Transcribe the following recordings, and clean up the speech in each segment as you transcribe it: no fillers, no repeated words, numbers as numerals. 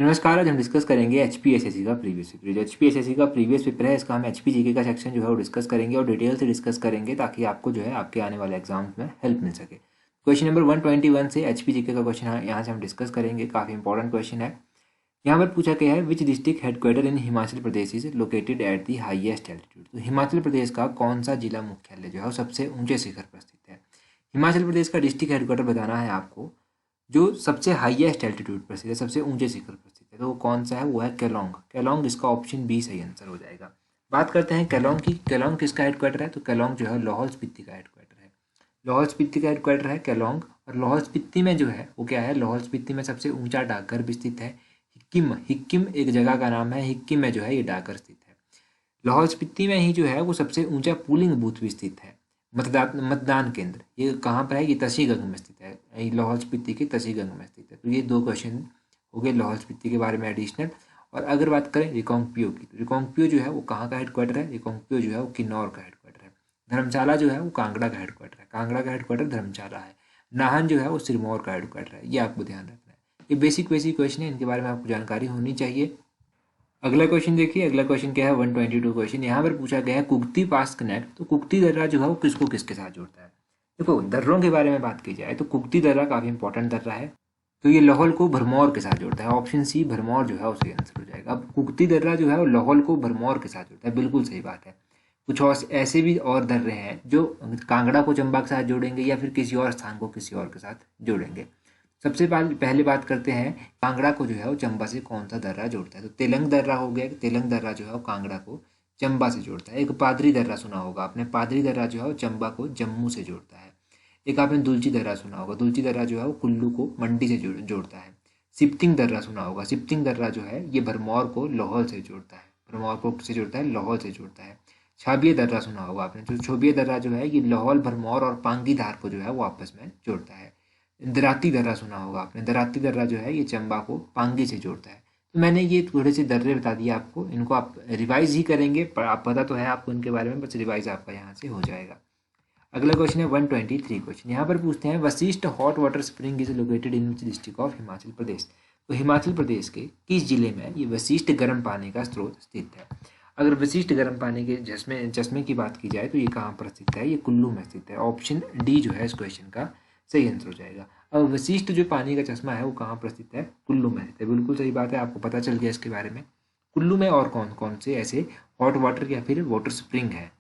नमस्कार। आज हम डिस्कस करेंगे एचपीएसएससी का प्रीवियस पेपर। जो एचपीएसएससी का प्रीवियस पेपर है इसका हम एचपीजीके का सेक्शन जो है वो डिस्कस करेंगे और डिटेल से डिस्कस करेंगे ताकि आपको जो है आपके आने वाले एग्जाम्स में हेल्प मिल सके। क्वेश्चन नंबर 121 से एचपीजीके का क्वेश्चन यहाँ से हम डिस्कस करेंगे। काफ़ी इंपॉर्टेंट क्वेश्चन है। यहाँ पर पूछा गया है which district headquarter in Himachal Pradesh is located at the highest altitude. तो हिमाचल प्रदेश का कौन सा जिला मुख्यालय जो है वो सबसे ऊंचे शिखर पर स्थित है। हिमाचल प्रदेश का डिस्ट्रिक्ट हेडक्वार्टर बताना है आपको जो सबसे हाईएस्ट एल्टीट्यूड पर स्थित है, सबसे ऊंचे शिखर पर स्थित है। तो वो कौन सा है? वो है केलोंग। केलोंग इसका ऑप्शन बी सही आंसर हो जाएगा। बात करते हैं केलोंग की। केलोंग किसका हेडक्वार्टर है? तो केलोंग जो है लाहौल स्पीति का हेडक्वार्टर है। लाहौल स्पीति का हेडक्वार्टर है केलोंग। और लाहौल स्पीति में जो है वो क्या है? लाहौल स्पीति में सबसे ऊंचा डाकघर भी स्थित है। हिक्किम, हिक्किम एक जगह का नाम है। हिक्किम में जो है ये डाकघर स्थित है। लाहौल स्पीति में ही जो है वो सबसे ऊंचा पोलिंग बूथ भी स्थित है। मतदान केंद्र ये कहाँ पर है? ये तसीगंग में स्थित है। लाहौल स्पीति के तसीगंग में स्थित है। तो ये दो क्वेश्चन हो गए लाहौल स्पीति के बारे में एडिशनल। और अगर बात करें रिकांगपिओ की, तो रिकांगपिओ जो है वो कहाँ का हेडक्वार्टर है? रिकांगपिओ जो है वो किन्नौर का हेडक्वार्टर है। धर्मशाला जो है वो कांगड़ा का हेडक्वार्टर है। कांगड़ा का हेडक्वार्टर धर्मशाला है। नाहन जो है वो सिरमौर का हेडक्वार्टर है। ये आपको ध्यान रखना है। ये बेसिक क्वेश्चन है, इनके बारे में आपको जानकारी होनी चाहिए। अगला क्वेश्चन देखिए। अगला क्वेश्चन क्या है? 122 क्वेश्चन। यहाँ पर पूछा गया है कुक्ति पास कनेक्ट। तो कुक्ति दर्रा जो है वो किसको किसके साथ जोड़ता है? देखो दर्रों के बारे में बात की जाए तो कुक्ति दर्रा काफी इंपॉर्टेंट दर्रा है। तो ये लाहौल को भरमौर के साथ जोड़ता है। ऑप्शन सी भरमौर जो है वो सही आंसर हो जाएगा। अब कुक्ति दर्रा जो है वो लाहौल को भरमौर के साथ जोड़ता है, बिल्कुल सही बात है। कुछ और ऐसे भी और दर्रे हैं जो कांगड़ा को चंबा के साथ जोड़ेंगे या फिर किसी और स्थान को किसी और के साथ जोड़ेंगे। सबसे पहले बात करते हैं कांगड़ा को जो है वो चंबा से कौन सा दर्रा जोड़ता है। तो तेलंग दर्रा हो गया। तेलंग दर्रा जो है वो कांगड़ा को चंबा से जोड़ता है। एक पादरी दर्रा सुना होगा आपने। पादरी दर्रा जो है वो चंबा को जम्मू से जोड़ता है। एक आपने दुलची दर्रा सुना होगा। दुलची दर्रा जो है वो कुल्लू को मंडी से जोड़ता है। सिप्तिंग दर्रा सुना होगा। सिप्तिंग दर्रा जो है ये भरमौर को लाहौल से जोड़ता है। भरमौर को से जोड़ता है, लाहौल से जोड़ता है। छाबिया दर्रा सुना होगा आपने। जो छोबिया दर्रा जो है ये लाहौल, भरमौर और पांगी धार को जो है वो आपस में जोड़ता है। दराती दर्रा सुना होगा आपने। दराती दर्रा जो है ये चंबा को पांगी से जोड़ता है। तो मैंने ये थोड़े से दर्रे बता दिए आपको। इनको आप रिवाइज ही करेंगे, पर आप पता तो है आपको इनके बारे में, बस रिवाइज आपका यहाँ से हो जाएगा। अगला क्वेश्चन है 123 क्वेश्चन। यहाँ पर पूछते हैं Vashisht hot water spring is located in which district of Himachal Pradesh. तो हिमाचल प्रदेश के किस जिले में ये वशिष्ठ गर्म पानी का स्रोत स्थित है? अगर वशिष्ठ गर्म पानी के चश्मे की बात की जाए तो ये कहाँ पर स्थित है? ये कुल्लू में स्थित है। ऑप्शन डी जो है इस क्वेश्चन का सही आंसर हो जाएगा। अब वशिष्ठ जो पानी का चश्मा है वो कहाँ पर स्थित है? कुल्लू में स्थित है। बिल्कुल सही बात है, आपको पता चल गया इसके बारे में। कुल्लू में और कौन कौन से ऐसे हॉट वाटर या फिर वाटर स्प्रिंग है?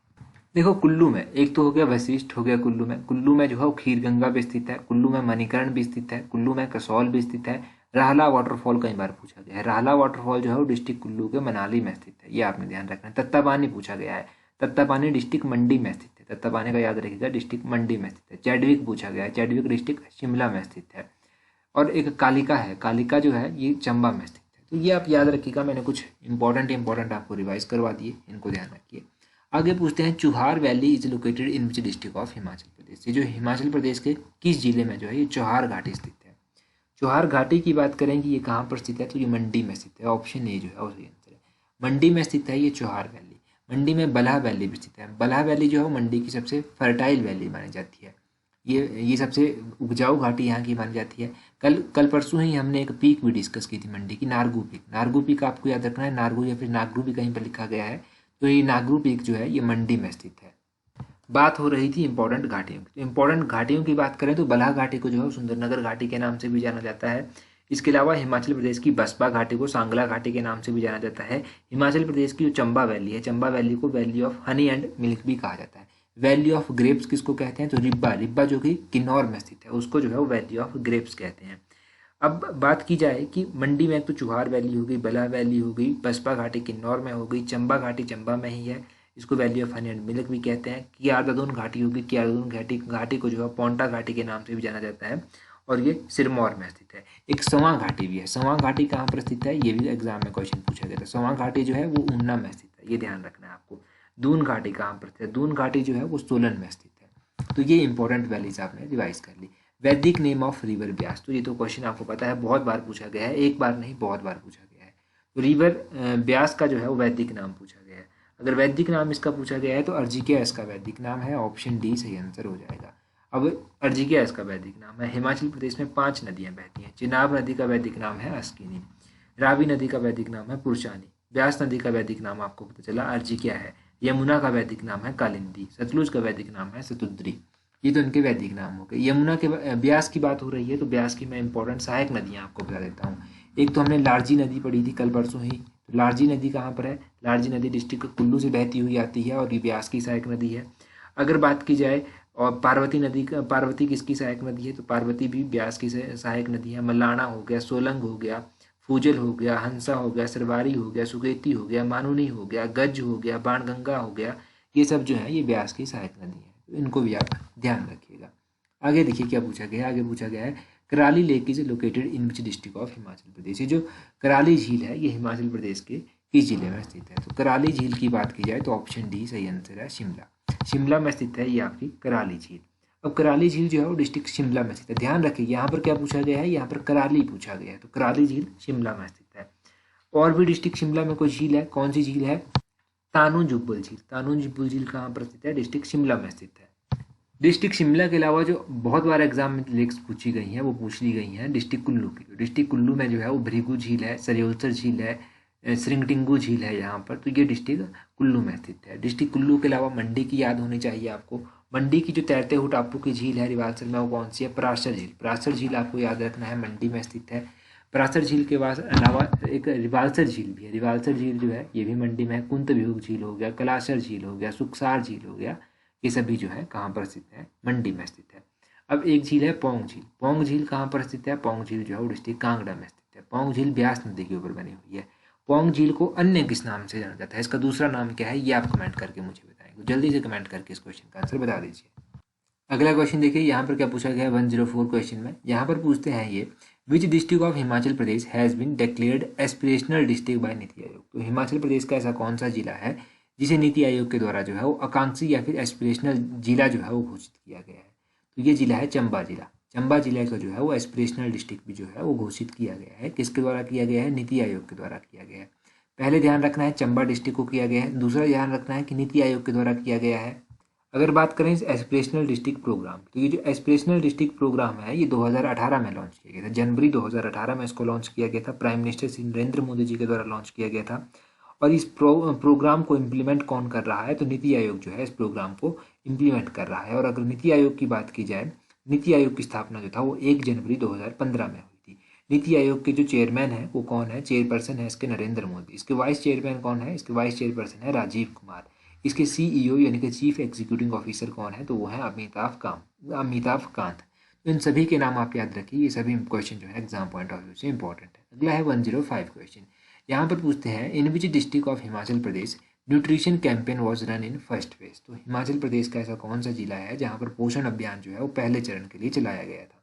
देखो कुल्लू में एक तो हो गया वशिष्ठ, हो गया कुल्लू में। कुल्लू में जो है वो खीरगंगा भी स्थित है। कुल्लू में मणिकर्ण भी स्थित है। कुल्लू में कसौल भी स्थित है। राहला वाटरफॉल कई बार पूछा गया है। राहला वाटरफॉल जो है वो डिस्ट्रिक्ट कुल्लू के मनाली में स्थित है। ये आपने ध्यान रखना है। तत्तापानी पूछा गया है। तत्तापानी डिस्ट्रिक्ट मंडी में स्थित है। तत्तापानी का याद रखिएगा, डिस्ट्रिक्ट मंडी में स्थित है। चैडविक पूछा गया है। चैडविक डिस्ट्रिक्ट शिमला में स्थित है। और एक कालिका है। कालिका जो है ये चंबा में स्थित है। तो ये आप याद रखिएगा। मैंने कुछ इंपॉर्टेंट आपको रिवाइज करवा दिए, इनको ध्यान रखिए। आगे पूछते हैं Chuhar valley is located in which district of Himachal Pradesh. ये जो हिमाचल प्रदेश के किस जिले में जो है ये चौहार घाटी स्थित है? चौहार घाटी की बात करें कि ये कहाँ पर स्थित है, तो ये मंडी में स्थित है। ऑप्शन ए जो है वो सही आंसर है। मंडी में स्थित है ये चौहार वैली। मंडी में बल्हा वैली भी स्थित है। बल्हा वैली जो है वो मंडी की सबसे फर्टाइल वैली मानी जाती है। ये सबसे उपजाऊ घाटी यहाँ की मानी जाती है। कल परसों ही हमने एक पीक भी डिस्कस की थी मंडी की, नारगू पीक। नारगू पीक आपको याद रखना है। नारगू या फिर नागरू भी कहीं पर लिखा गया है। तो ये नागरू पीक जो है ये मंडी में स्थित है। बात हो रही थी इंपॉर्टेंट घाटियों की। इंपॉर्टेंट घाटियों की बात करें तो बल्हा घाटी को जो है सुंदरनगर घाटी के नाम से भी जाना जाता है। इसके अलावा हिमाचल प्रदेश की बसपा घाटी को सांगला घाटी के नाम से भी जाना जाता है। हिमाचल प्रदेश की जो चंबा वैली है, चंबा वैली को valley of honey and milk भी कहा जाता है। वैली ऑफ ग्रेप्स किसको कहते हैं? तो रिब्बा, रिब्बा जो कि किन्नौर में स्थित है, उसको जो है वो वैली ऑफ ग्रेप्स कहते हैं। अब बात की जाए कि मंडी में तो चुहार वैली हो गई, बल्हा वैली हो गई, बसपा घाटी किन्नौर में हो गई, चंबा घाटी चंबा में ही है, इसको valley of honey and milk भी कहते हैं। कियारदुन घाटी होगी। कियारदुन घाटी को जो है पोंटा घाटी के नाम से भी जाना जाता है और ये सिरमौर में स्थित है। एक सवां घाटी भी है। सवां घाटी कहाँ पर स्थित है? ये भी एग्जाम में क्वेश्चन पूछा गया था। सवां घाटी जो है वो ऊना में स्थित है, ये ध्यान रखना है आपको। दून घाटी कहाँ पर स्थित है? दून घाटी जो है वो सोलन में स्थित है। तो ये इंपॉर्टेंट वैलीज आपने रिवाइज कर ली। वैदिक नेम ऑफ रिवर ब्यास। तो ये तो क्वेश्चन आपको पता है, बहुत बार पूछा गया है, एक बार नहीं बहुत बार पूछा गया है। तो रिवर ब्यास का जो है वो वैदिक नाम पूछा गया है। अगर वैदिक नाम इसका पूछा गया है तो अर्जिकिया इसका वैदिक नाम है। ऑप्शन डी सही आंसर हो जाएगा। अब अर्जिकिया इसका वैदिक नाम है। हिमाचल प्रदेश में 5 नदियां बहती हैं। चिनाब नदी का वैदिक नाम है अस्किनी। रावी नदी का वैदिक नाम है पुरुषानी। ब्यास नदी का वैदिक नाम आपको पता चला अर्जी क्या है। यमुना का वैदिक नाम है कालिंदी। सतलुज का वैदिक नाम है सतुद्री। ये तो इनके वैदिक नाम हो गए। यमुना के ब्यास की बात हो रही है तो ब्यास की मैं इंपॉर्टेंट सहायक नदियाँ आपको बता देता हूँ। एक तो हमने लारजी नदी पढ़ी थी कल परसों ही। तो लारजी नदी कहाँ पर है? लारजी नदी डिस्ट्रिक्ट कुल्लू से बहती हुई आती है और ये ब्यास की सहायक नदी है। अगर बात की जाए और पार्वती नदी का, पार्वती किसकी सहायक नदी है? तो पार्वती भी ब्यास की सहायक नदी है। मलाना हो गया, सोलंग हो गया, फूजल हो गया, हंसा हो गया, सरवारी हो गया, सुकेती हो गया, मानुनी हो गया, गज हो गया, बाणगंगा हो गया, ये सब जो है ये ब्यास की सहायक नदी है। तो इनको भी आप ध्यान रखिएगा। आगे देखिए क्या पूछा गया है। आगे पूछा गया है Karali lake is located in which district of Himachal Pradesh. ये जो कराली झील है ये हिमाचल प्रदेश के किस जिले में स्थित है? तो कराली झील की बात की जाए तो ऑप्शन डी सही आंसर है, शिमला। शिमला में स्थित है ये आपकी कराली झील। अब कराली झील जो है वो डिस्ट्रिक्ट शिमला में स्थित है। ध्यान रखिए यहाँ पर क्या पूछा गया है, यहाँ पर कराली पूछा गया है। तो कराली झील शिमला में स्थित है। और भी डिस्ट्रिक्ट शिमला में कोई झील है, कौन सी झील है? तानू जुब्बल झील। तानू जुब्बल झील कहाँ पर स्थित है? डिस्ट्रिक्ट शिमला में स्थित है। डिस्ट्रिक्ट शिमला के अलावा जो बहुत बार एग्जाम में लेक्स पूछी गई हैं वो पूछ ली गई हैं डिस्ट्रिक्ट कुल्लू की। डिस्ट्रिक्ट कुल्लू में जो है वो भृगु झील है, सरयोलसर झील है, श्रिंगटिंगू झील है यहाँ पर। तो ये डिस्ट्रिक्ट कुल्लू में स्थित है। डिस्ट्रिक्ट कुल्लू के अलावा मंडी की याद होनी चाहिए आपको। मंडी की जो तैरते हुए टापू की झील है रिवालसर में वो कौन सी है? पराशर झील। पराशर झील आपको याद रखना है, मंडी में स्थित है। पराशर झील के बाद अलावा एक रिवालसर झील भी है। रिवालसर झील जो है ये भी मंडी में है। कुंत विहुक झील हो गया, कलाशर झील हो गया, सुखसार झील हो गया, ये सभी जो है कहाँ पर स्थित है? मंडी में स्थित है। अब एक झील है पौंग झील। पौंग झील कहाँ पर स्थित है? पौंग झील जो है वो डिस्ट्रिक्ट कांगड़ा में स्थित है। पौंग झील ब्यास नदी के ऊपर बनी हुई है। पौंग झील को अन्य किस नाम से जाना जाता है? इसका दूसरा नाम क्या है ये आप कमेंट करके मुझे बताएंगे। जल्दी से कमेंट करके इस क्वेश्चन का आंसर बता दीजिए। अगला क्वेश्चन देखिए यहाँ पर क्या पूछा गया है 104 क्वेश्चन में। यहाँ पर पूछते हैं ये which district of Himachal Pradesh has been declared aspirational district by Niti Aayog. तो हिमाचल प्रदेश का ऐसा कौन सा जिला है जिसे नीति आयोग के द्वारा जो है वो आकांक्षी या फिर एस्पिरेशनल जिला जो है वो घोषित किया गया है? तो ये जिला है चंबा जिला। चंबा जिले का जो है वो एस्पिरेशनल डिस्ट्रिक्ट भी जो है वो घोषित किया गया है। किसके द्वारा किया गया है? नीति आयोग के द्वारा किया गया है। पहले ध्यान रखना है चंबा डिस्ट्रिक्ट को किया गया है। दूसरा ध्यान रखना है कि नीति आयोग के द्वारा किया गया है। अगर बात करें इस एस्पिरेशनल डिस्ट्रिक्ट प्रोग्राम, तो ये जो एस्पिरेशनल डिस्ट्रिक्ट प्रोग्राम है ये 2018 में लॉन्च किया गया था। जनवरी 2018 में इसको लॉन्च किया गया था। प्राइम मिनिस्टर श्री नरेंद्र मोदी जी के द्वारा लॉन्च किया गया था। और इस प्रोग्राम को इम्प्लीमेंट कौन कर रहा है? तो नीति आयोग जो है इस प्रोग्राम को इम्प्लीमेंट कर रहा है। और अगर नीति आयोग की बात की जाए, नीति आयोग की स्थापना जो था वो 1 जनवरी 2015 में हुई थी। नीति आयोग के जो चेयरमैन है वो कौन है? चेयरपर्सन है इसके नरेंद्र मोदी। इसके वाइस चेयरमैन कौन है? इसके वाइस चेयरपर्सन है राजीव कुमार। इसके सीईओ यानी कि चीफ एग्जीक्यूटिव ऑफिसर कौन है? तो वो है अमिताभ कांत। तो इन सभी के नाम आप याद रखिए। ये सभी क्वेश्चन जो है एग्जाम पॉइंट ऑफ व्यू से इंपॉर्टेंट है। अगला है 105 क्वेश्चन। यहाँ पर पूछते हैं in which district of Himachal Pradesh nutrition campaign was run in first phase. तो हिमाचल प्रदेश का ऐसा कौन सा जिला है जहाँ पर पोषण अभियान जो है वो पहले चरण के लिए चलाया गया था?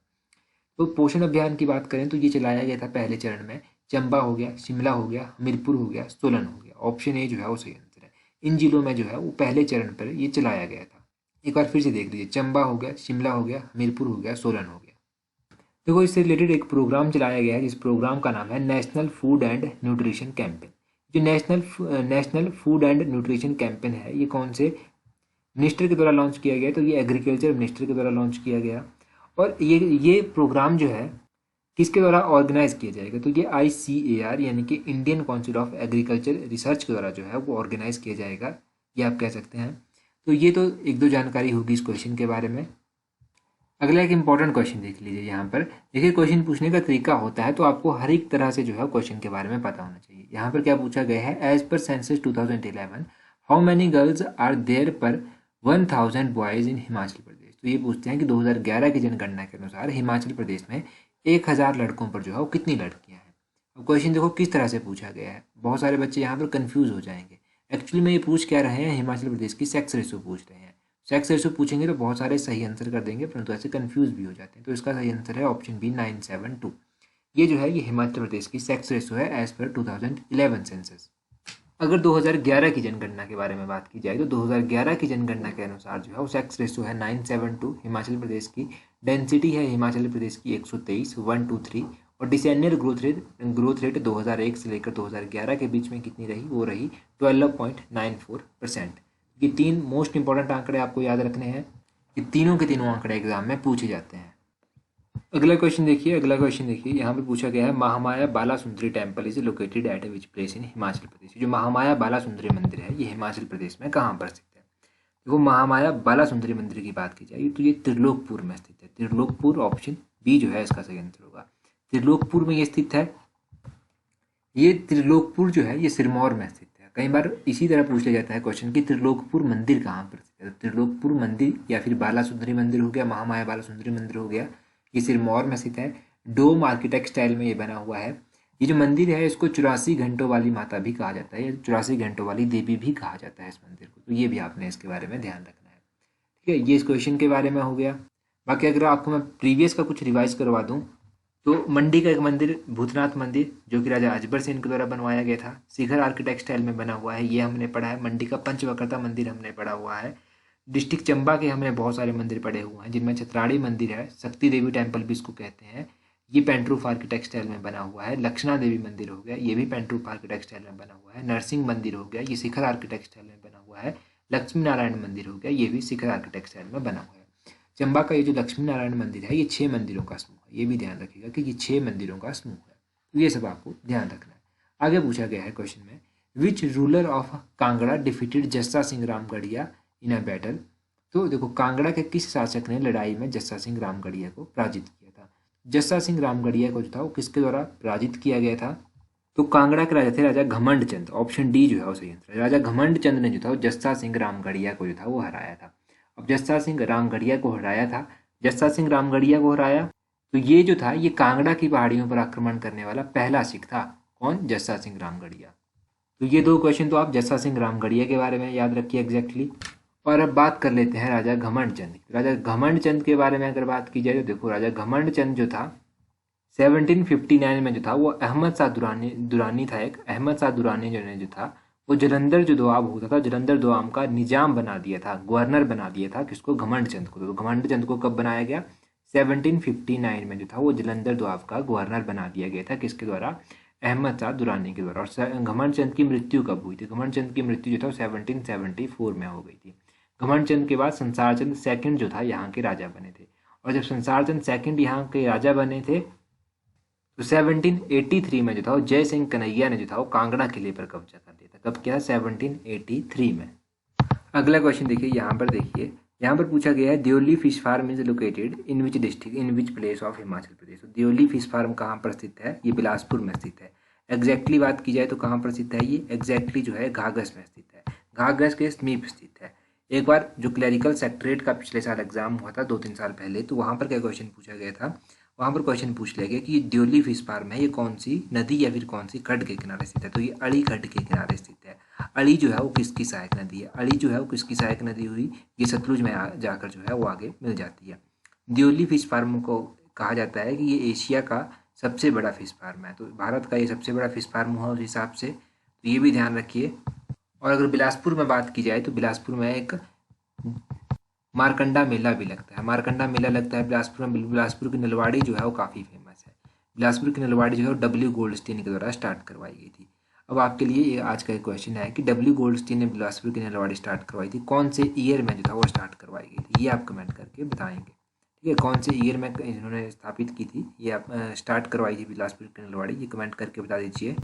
तो पोषण अभियान की बात करें तो ये चलाया गया था पहले चरण में चंबा हो गया, शिमला हो गया, हमीरपुर हो गया, सोलन हो गया। ऑप्शन ए जो है वो सही आंसर है। इन जिलों में जो है वो पहले चरण पर ये चलाया गया था। एक बार फिर से देख लीजिए, चंबा हो गया, शिमला हो गया, हमीरपुर हो गया, सोलन हो गया। देखो इससे रिलेटेड एक प्रोग्राम चलाया गया है जिस प्रोग्राम का नाम है national food and nutrition campaign. जो national food and nutrition campaign है ये कौन से मिनिस्टर के द्वारा लॉन्च किया गया? तो ये एग्रीकल्चर मिनिस्टर के द्वारा लॉन्च किया गया। और ये प्रोग्राम जो है किसके द्वारा ऑर्गेनाइज किया जाएगा? तो ये ICAR यानी कि Indian council of agriculture research के द्वारा जो है वो ऑर्गेनाइज किया जाएगा, ये आप कह सकते हैं। तो ये तो एक दो जानकारी होगी इस क्वेश्चन के बारे में। अगला एक इंपॉर्टेंट क्वेश्चन देख लीजिए। यहाँ पर देखिए क्वेश्चन पूछने का तरीका होता है तो आपको हर एक तरह से जो है क्वेश्चन के बारे में पता होना चाहिए। यहाँ पर क्या पूछा गया है? As per census 2011 how many girls are there per 1000 boys in Himachal Pradesh. तो ये पूछते हैं कि 2011 की जनगणना के अनुसार हिमाचल प्रदेश में 1000 लड़कों पर जो है वो कितनी लड़कियां हैं। अब क्वेश्चन देखो किस तरह से पूछा गया है। बहुत सारे बच्चे यहाँ पर कंफ्यूज हो जाएंगे। एक्चुअली में ये पूछ क्या रहे हैं? हिमाचल प्रदेश की सेक्स रेशो पूछ रहे हैं। सेक्स रेशो पूछेंगे तो बहुत सारे सही आंसर कर देंगे, परंतु ऐसे कंफ्यूज भी हो जाते हैं। तो इसका सही आंसर है ऑप्शन बी 972। ये जो है ये हिमाचल प्रदेश की सेक्स रेशो है एज पर 2011 सेंसस। अगर 2011 की जनगणना के बारे में बात की जाए तो 2011 की जनगणना के अनुसार जो है वो सेक्स रेशो है 972। हिमाचल प्रदेश की डेंसिटी है हिमाचल प्रदेश की 123, 123। और डिसेंडियल ग्रोथ रेट 2001 से लेकर 2011 के बीच में कितनी रही? वो रही 12.94%। ये 3 मोस्ट इंपॉर्टेंट आंकड़े आपको याद रखने हैं। ये तीनों के तीनों आंकड़े एग्जाम में पूछे जाते हैं। अगला क्वेश्चन देखिए, यहाँ पे पूछा गया है Mahamaya Bala Sundari temple is located at which place in Himachal Pradesh. जो महामाया बाला सुंदरी मंदिर है ये हिमाचल प्रदेश में कहाँ पर स्थित है? देखो महामाया बाला सुंदरी मंदिर की बात की जाए तो ये त्रिलोकपुर में स्थित है। त्रिलोकपुर, ऑप्शन बी जो है इसका सही आंसर होगा। त्रिलोकपुर में ये स्थित है। ये त्रिलोकपुर जो है ये सिरमौर में स्थित है। कई बार इसी तरह पूछा जाता है क्वेश्चन कि त्रिलोकपुर मंदिर कहाँ पर स्थित है। त्रिलोकपुर मंदिर या फिर बाला सुंदरी मंदिर हो गया, महामाया बाला सुंदरी मंदिर हो गया, ये सिरमौर में स्थित है। डोम आर्किटेक्ट स्टाइल में ये बना हुआ है। ये जो मंदिर है इसको 84 घंटों वाली माता भी कहा जाता है, या 84 घंटों वाली देवी भी कहा जाता है इस मंदिर को। तो ये भी आपने इसके बारे में ध्यान रखना है। ठीक है, ये इस क्वेश्चन के बारे में हो गया। बाकी अगर आपको मैं प्रीवियस का कुछ रिवाइज करवा दूँ तो मंडी का एक मंदिर, भूतनाथ मंदिर, जो कि राजा अजबर सिंह के द्वारा बनवाया गया था, शिखर आर्किटेक्ट स्टाइल में बना हुआ है, ये हमने पढ़ा है। मंडी का पंचवक्रता मंदिर हमने पढ़ा हुआ है। डिस्ट्रिक्ट चंबा के हमने बहुत सारे मंदिर पढ़े हुए हैं, जिनमें छतराड़ी मंदिर है, शक्ति देवी टेम्पल भी इसको कहते हैं, ये पेंट्रूफ आर्किटेक्ट स्टाइल में बना हुआ है। लक्षणा देवी मंदिर हो गया, ये भी पेंट्रूफ आर्किटेक्ट स्टाइल में बना हुआ है। नरसिंह मंदिर हो गया, ये शिखर आर्किटेक्ट स्टाइल में बना हुआ है। लक्ष्मी नारायण मंदिर हो गया, ये भी शिखर आर्किटेक्ट स्टाइल में बना हुआ है। चंबा का ये जो लक्ष्मी नारायण मंदिर है ये 6 मंदिरों का समूह है। ये भी ध्यान रखिएगा कि ये 6 मंदिरों का समूह है। तो ये सब आपको ध्यान रखना है। आगे पूछा गया है क्वेश्चन में, which ruler of Kangra defeated Jassa Singh Ramgarhia in a battle. तो देखो कांगड़ा के किस शासक ने लड़ाई में जस्सा सिंह रामगढ़िया को पराजित किया था? जस्सा सिंह रामगढ़िया को जो था वो किसके द्वारा पराजित किया गया था? तो कांगड़ा के राजा थे राजा घमंड चंद। ऑप्शन डी जो है वो सही आंसर है। राजा घमंड चंद ने जो था वो जस्सा सिंह रामगढ़िया को जो था वो हराया था। अब जस्सा सिंह रामगढ़िया को हराया था, जस्सा सिंह रामगढ़िया को हराया, तो ये जो था ये कांगड़ा की पहाड़ियों पर आक्रमण करने वाला पहला सिख था। कौन? जस्सा सिंह रामगढ़िया। तो ये 2 क्वेश्चन तो आप जस्सा सिंह रामगढ़िया के बारे में याद रखिए एग्जैक्टली। और अब बात कर लेते हैं राजा घमंड चंद की। राजा घमंड चंद के बारे में अगर बात की जाए तो देखो राजा घमंड चंद जो था 1759 में जो था वो अहमद शाह दुरानी था। एक अहमद शाह दुरानी जो था वो जलंधर जो दोआब होता था, जलंधर दोआब का निजाम बना दिया था, गवर्नर बना दिया था किसको? घमंड चंद को। तो घमंड चंद को कब बनाया गया? 1759 में जो था वो जलंधर दोआब का गवर्नर बना दिया गया था, किसके द्वारा? अहमद शाह दुरानी के द्वारा। और घमंड चंद की मृत्यु कब हुई थी? घमंड चंद की मृत्यु जो था 1774 में हो गई थी। घमंड चंद के बाद संसार चंद सेकंड जो था यहाँ के राजा बने थे। और जब संसार चंद सेकंड यहाँ के राजा बने थे तो 1783 में जो था वो जय सिंह कन्हैया ने जो था वो कांगड़ा किले पर कब्जा कर लिया था। कब किया? 1783 में। अगला क्वेश्चन देखिए, यहाँ पर पूछा गया है Deoli fish farm is located in which district in which place of Himachal Pradesh. तो दियोली फिश फार्म कहाँ पर स्थित है? ये बिलासपुर में स्थित है। एग्जैक्टली बात की जाए तो कहाँ पर स्थित है ये? एग्जैक्टली जो है घाघस में स्थित है, घाघस के समीप स्थित है। एक बार जो क्लरिकल सेक्रेटरीट का पिछले साल एग्जाम हुआ था 2-3 साल पहले, तो वहाँ पर क्या क्वेश्चन पूछा गया था? वहाँ पर क्वेश्चन पूछ लिया गया कि ये दियोली फिश फार्म है ये कौन सी नदी या फिर कौन सी खड्ड के किनारे स्थित है? तो ये अड़ी खड्ड के किनारे स्थित है। अड़ी जो है वो किसकी सहायक नदी है? अड़ी जो है वो किसकी सहायक नदी हुई? ये सतलुज में जाकर जो है वो आगे मिल जाती है। दियोली फिश फार्म को कहा जाता है कि ये एशिया का सबसे बड़ा फिश फार्म है। तो भारत का ये सबसे बड़ा फिश फार्म हुआ उस हिसाब से, तो ये भी ध्यान रखिए। और अगर बिलासपुर में बात की जाए तो बिलासपुर में एक मारकंडा मेला भी लगता है। मारकंडा मेला लगता है बिलासपुर में। बिलासपुर की नलवाड़ी जो है वो काफ़ी फेमस है। बिलासपुर की नलवाड़ी जो है वो डब्ल्यू गोल्डस्टीन के द्वारा स्टार्ट करवाई गई थी। अब आपके लिए ये आज का एक क्वेश्चन है कि डब्ल्यू गोल्डस्टीन ने बिलासपुर की नलवाड़ी स्टार्ट करवाई थी, कौन से ईयर में जो था वो स्टार्ट करवाई गई थी? ये आप कमेंट करके बताएंगे। ठीक है, कौन से ईयर में इन्होंने स्थापित की थी, ये आप स्टार्ट करवाई थी बिलासपुर की नलवाड़ी, ये कमेंट करके बता दीजिए।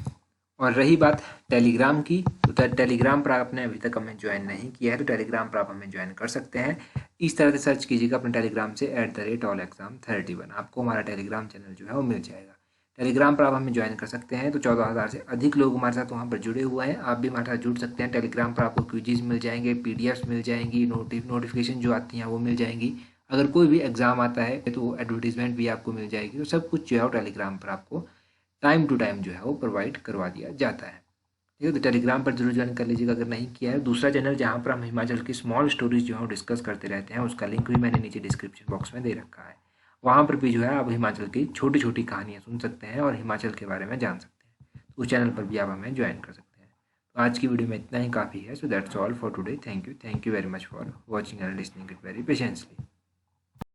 और रही बात टेलीग्राम की, तो टेलीग्राम पर आपने अभी तक हमें ज्वाइन नहीं किया है तो टेलीग्राम पर आप हमें ज्वाइन कर सकते हैं। इस तरह से सर्च कीजिएगा अपने टेलीग्राम से @allexam31। आपको हमारा टेलीग्राम चैनल जो है वो मिल जाएगा। टेलीग्राम पर आप हमें ज्वाइन कर सकते हैं। तो 14,000 से अधिक लोग हमारे साथ वहाँ पर जुड़े हुए हैं। आप भी हमारे साथ जुड़ सकते हैं। टेलीग्राम पर आपको क्विज़ मिल जाएंगे, PDFs मिल जाएंगी, नोटिफिकेशन जो आती हैं वो मिल जाएंगी। अगर कोई भी एग्जाम आता है तो एडवर्टीजमेंट भी आपको मिल जाएगी। तो सब कुछ जो है वो टेलीग्राम पर आपको टाइम टू टाइम जो है वो प्रोवाइड करवा दिया जाता है। ठीक है, तो टेलीग्राम पर जरूर ज्वाइन कर लीजिएगा अगर नहीं किया है। दूसरा चैनल जहाँ पर हम हिमाचल की स्मॉल स्टोरीज जो है वो डिस्कस करते रहते हैं, उसका लिंक भी मैंने नीचे डिस्क्रिप्शन बॉक्स में दे रखा है। वहाँ पर भी जो है आप हिमाचल की छोटी छोटी कहानियाँ सुन सकते हैं और हिमाचल के बारे में जान सकते हैं। तो उस चैनल पर भी आप हमें ज्वाइन कर सकते हैं। तो आज की वीडियो में इतना ही काफ़ी है। So that's all for today. Thank you very much for watching and listening it very patiently.